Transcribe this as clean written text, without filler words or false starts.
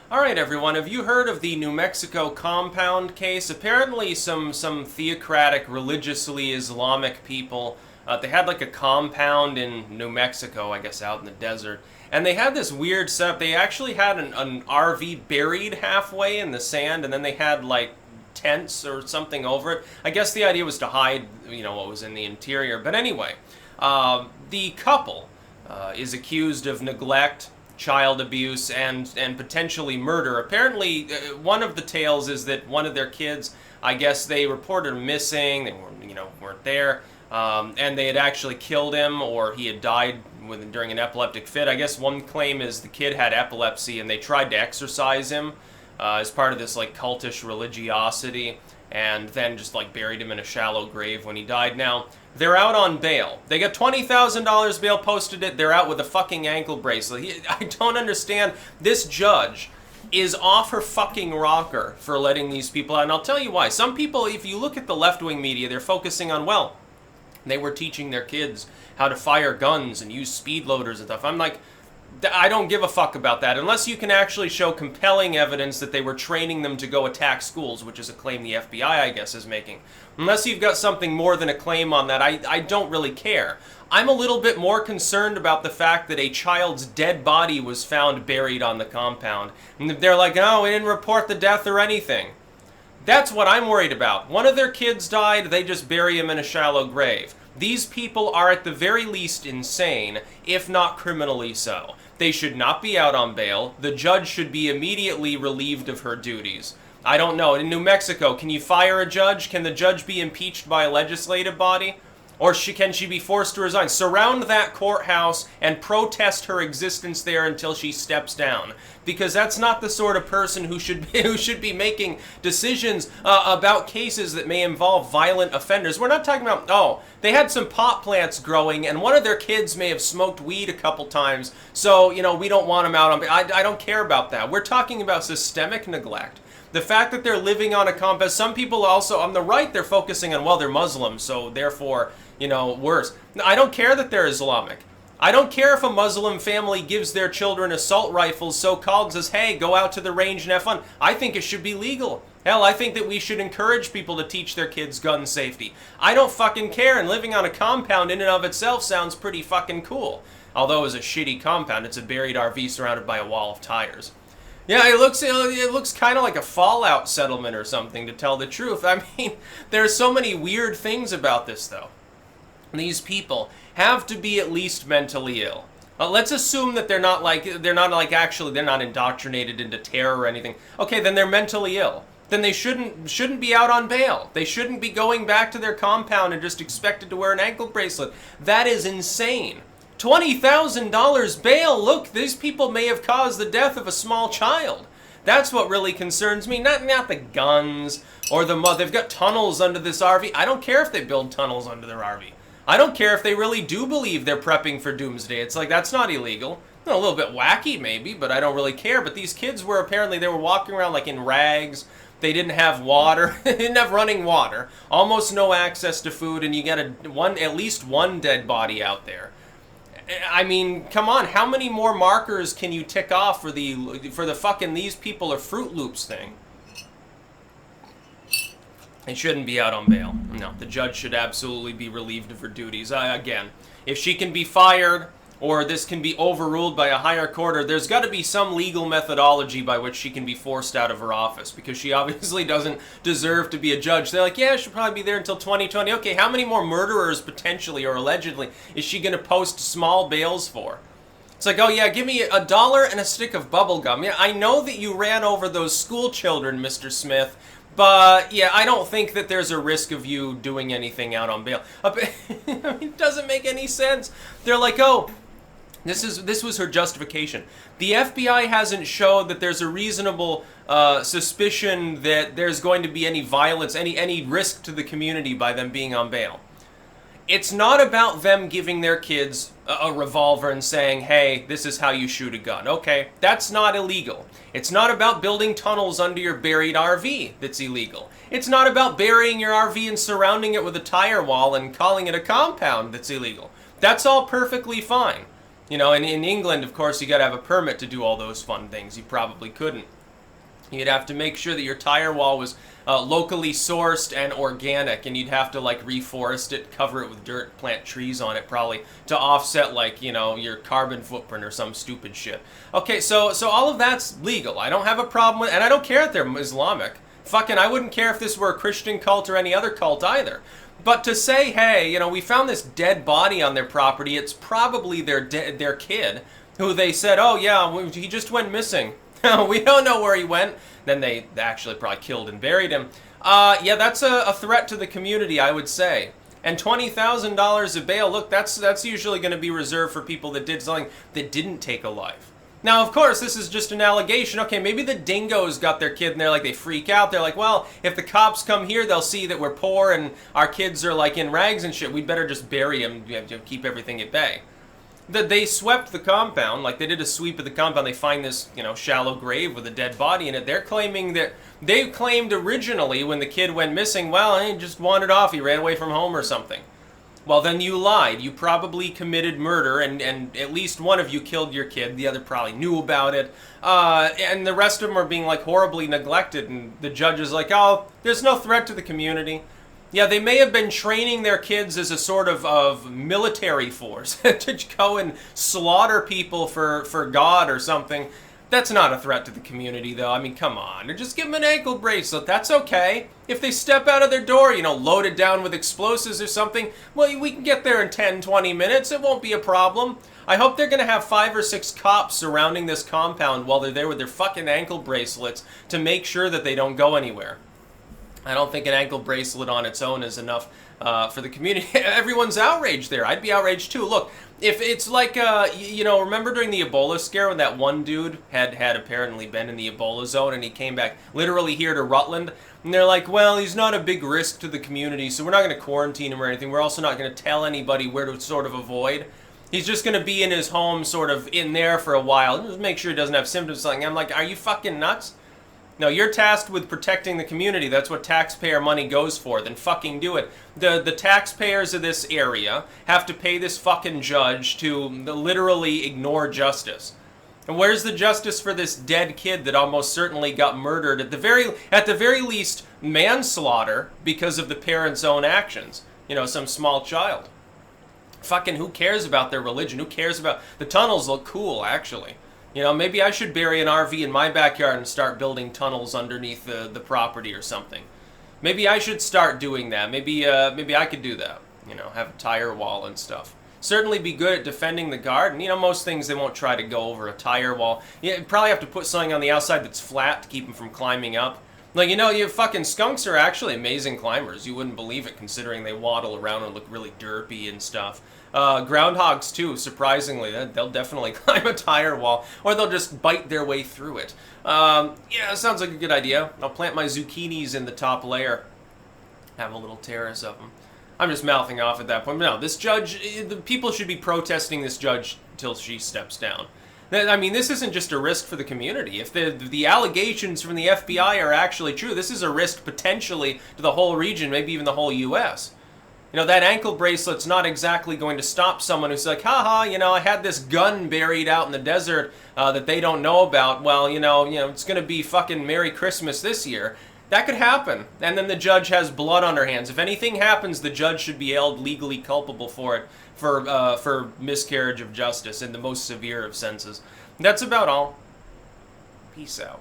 Alright everyone, have you heard of the New Mexico compound case? Apparently some theocratic, religiously Islamic people, they had like a compound in New Mexico, I guess out in the desert, and they had this weird setup. They actually had an RV buried halfway in the sand, and then they had like tents or something over it. I guess the idea was to hide, what was in the interior. But anyway, the couple is accused of neglect, child abuse, and potentially murder. Apparently, one of the tales is that one of their kids, I guess they reported him missing. They weren't there, and they had actually killed him, or he had died during an epileptic fit. I guess one claim is the kid had epilepsy, and they tried to exorcise him as part of this like cultish religiosity, and then just like buried him in a shallow grave when he died. Now, they're out on bail. They got $20,000 bail, posted it. They're out with a fucking ankle bracelet. I don't understand. This judge is off her fucking rocker for letting these people out. And I'll tell you why. Some people, if you look at the left-wing media, they're focusing on, well, they were teaching their kids how to fire guns and use speed loaders and stuff. I'm like, I don't give a fuck about that unless you can actually show compelling evidence that they were training them to go attack schools, which is a claim the FBI, I guess, is making. Unless you've got something more than a claim on that, I don't really care. I'm a little bit more concerned about the fact that a child's dead body was found buried on the compound. And they're like, oh, we didn't report the death or anything. That's what I'm worried about. One of their kids died, they just bury him in a shallow grave. These people are at the very least insane, if not criminally so. They should not be out on bail. The judge should be immediately relieved of her duties. I don't know. In New Mexico, can you fire a judge? Can the judge be impeached by a legislative body? Or can she be forced to resign? Surround that courthouse and protest her existence there until she steps down. Because that's not the sort of person who should be making decisions about cases that may involve violent offenders. We're not talking about, oh, they had some pot plants growing and one of their kids may have smoked weed a couple times, so, we don't want them out on... I don't care about that. We're talking about systemic neglect. The fact that they're living on a compound, some people also, on the right, they're focusing on, well, they're Muslim, so therefore, worse. I don't care that they're Islamic. I don't care if a Muslim family gives their children assault rifles so-called and says, hey, go out to the range and have fun. I think it should be legal. Hell, I think that we should encourage people to teach their kids gun safety. I don't fucking care, and living on a compound in and of itself sounds pretty fucking cool. Although it's a shitty compound, it's a buried RV surrounded by a wall of tires. Yeah, it looks kind of like a Fallout settlement or something, to tell the truth. I mean, there's so many weird things about this, though. These people have to be at least mentally ill. Let's assume that they're not indoctrinated into terror or anything. Okay, then they're mentally ill. Then they shouldn't be out on bail. They shouldn't be going back to their compound and just expected to wear an ankle bracelet. That is insane. $20,000 bail. Look, these people may have caused the death of a small child. That's what really concerns me. Not the guns or the mud. They've got tunnels under this RV. I don't care if they build tunnels under their RV. I don't care if they really do believe they're prepping for doomsday. It's like, that's not illegal. A little bit wacky maybe, but I don't really care. But these kids were apparently, they were walking around like in rags. They didn't have water. They didn't have running water. Almost no access to food, and you get at least one dead body out there. I mean, come on, how many more markers can you tick off for the fucking these people are Fruit Loops thing? They shouldn't be out on bail. No, the judge should absolutely be relieved of her duties. Again, if she can be fired or this can be overruled by a higher court, or there's got to be some legal methodology by which she can be forced out of her office, because she obviously doesn't deserve to be a judge. They're like, yeah, she'll probably be there until 2020. Okay, how many more murderers potentially or allegedly is she going to post small bails for? It's like, oh yeah, give me $1 and a stick of bubble gum. Yeah, I know that you ran over those school children, Mr. Smith, but yeah, I don't think that there's a risk of you doing anything out on bail. It doesn't make any sense. They're like, oh, this was her justification. The FBI hasn't showed that there's a reasonable suspicion that there's going to be any violence, any risk to the community by them being on bail. It's not about them giving their kids a revolver and saying, hey, this is how you shoot a gun. Okay, that's not illegal. It's not about building tunnels under your buried RV that's illegal. It's not about burying your RV and surrounding it with a tire wall and calling it a compound that's illegal. That's all perfectly fine. You know, and in England, of course, you got to have a permit to do all those fun things. You probably couldn't. You'd have to make sure that your tire wall was locally sourced and organic, and you'd have to like reforest it, cover it with dirt, plant trees on it, probably to offset like, you know, your carbon footprint or some stupid shit. Okay, so all of that's legal. I don't have a problem with, and I don't care if they're Islamic. Fucking, I wouldn't care if this were a Christian cult or any other cult either. But to say, hey, you know, we found this dead body on their property, it's probably their kid, who they said, oh yeah, he just went missing. We don't know where he went. Then they actually probably killed and buried him. Yeah, that's a threat to the community, I would say. And $20,000 of bail, look, that's usually going to be reserved for people that did something that didn't take a life. Now, of course, this is just an allegation. Okay, maybe the dingoes got their kid and they're like, they freak out. They're like, well, if the cops come here, they'll see that we're poor and our kids are like in rags and shit. We'd better just bury him, keep everything at bay. That they swept the compound, like they did a sweep of the compound. They find this, you know, shallow grave with a dead body in it. They're claiming that they claimed originally when the kid went missing, well, he just wandered off. He ran away from home or something. Well, then you lied. You probably committed murder, and at least one of you killed your kid. The other probably knew about it. And the rest of them are being, like, horribly neglected, and the judge is like, oh, there's no threat to the community. Yeah, they may have been training their kids as a sort of military force to go and slaughter people for God or something. That's not a threat to the community, though. I mean, come on. Or just give them an ankle bracelet. That's okay. If they step out of their door, you know, loaded down with explosives or something, well, we can get there in 10, 20 minutes. It won't be a problem. I hope they're going to have 5 or 6 cops surrounding this compound while they're there with their fucking ankle bracelets to make sure that they don't go anywhere. I don't think an ankle bracelet on its own is enough for the community. Everyone's outraged there. I'd be outraged too. Look, if it's like, you know, remember during the Ebola scare when that one dude had apparently been in the Ebola zone and he came back literally here to Rutland? And they're like, well, he's not a big risk to the community, so we're not going to quarantine him or anything. We're also not going to tell anybody where to sort of avoid. He's just going to be in his home sort of in there for a while. Just make sure he doesn't have symptoms or something. I'm like, are you fucking nuts? No, you're tasked with protecting the community. That's what taxpayer money goes for. Then fucking do it. The taxpayers of this area have to pay this fucking judge to literally ignore justice. And where's the justice for this dead kid that almost certainly got murdered at the very least manslaughter because of the parents' own actions? You know, some small child. Fucking who cares about their religion? Who cares about... The tunnels look cool, actually. You know, maybe I should bury an RV in my backyard and start building tunnels underneath the property or something. Maybe I should start doing that. Maybe I could do that. You know, have a tire wall and stuff. Certainly be good at defending the garden. You know, most things they won't try to go over a tire wall. You probably have to put something on the outside that's flat to keep them from climbing up. Like, you know, you fucking skunks are actually amazing climbers. You wouldn't believe it considering they waddle around and look really derpy and stuff. Groundhogs, too, surprisingly. They'll definitely climb a tire wall, or they'll just bite their way through it. Yeah, sounds like a good idea. I'll plant my zucchinis in the top layer. Have a little terrace of them. I'm just mouthing off at that point. But no, this judge, the people should be protesting this judge till she steps down. I mean, this isn't just a risk for the community. If the allegations from the FBI are actually true, this is a risk potentially to the whole region, maybe even the whole U.S. You know, that ankle bracelet's not exactly going to stop someone who's like, haha, you know, I had this gun buried out in the desert that they don't know about. Well, you know, it's going to be fucking Merry Christmas this year. That could happen. And then the judge has blood on her hands. If anything happens, the judge should be held legally culpable for it, for miscarriage of justice in the most severe of senses. That's about all. Peace out.